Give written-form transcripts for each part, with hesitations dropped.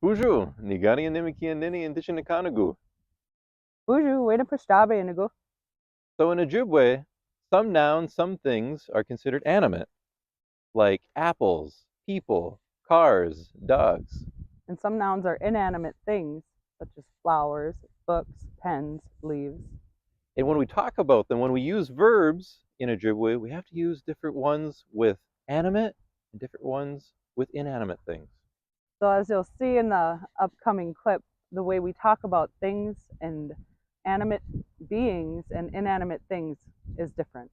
Boozhoo, Niigaanii-Animikii Inini, indizhinikaanigoo. Boozhoo, Wenipashtaabe, indigoo. So in Ojibwe, some nouns, some things are considered animate, like apples, people, cars, dogs. And some nouns are inanimate things, such as flowers, books, pens, leaves. And when we talk about them, when we use verbs in Ojibwe, we have to use different ones with animate and different ones with inanimate things. So as you'll see in the upcoming clip, the way we talk about things and animate beings and inanimate things is different.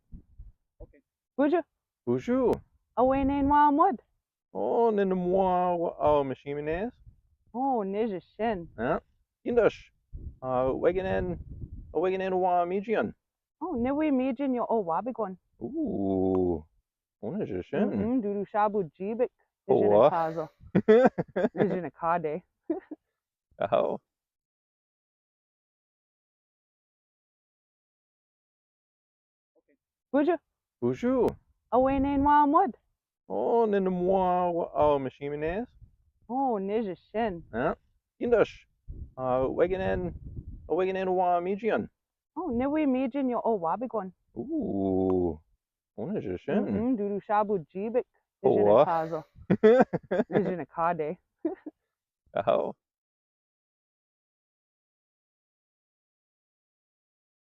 Okay. Boozhoo, Boozhoo. Awenen waa-amwad. Oh, nindamwaa, mishiiminens. Oh, onizhishin. Yeah. Awegonen, waa-miijiyan. Oh, Niwii-miijin waabigwan. Ooh, onizhishin. Doodooshaaboo-jiibik, Waa. izhinikaazo. Izhinikaaade. Oh. Boozhoo, Boozhoo. Awenen waa-amwad. Oh, nindamwaa, mishiiminens. Oh, onizhishin. Yeah. Awegonen, waa-miijiyan. Oh, Niwii-miijin waabigwan. Ooh, onizhishin. Doodooshaaboo-jiibik, Waa. izhinikaazo. Izhinikaaде. Oh.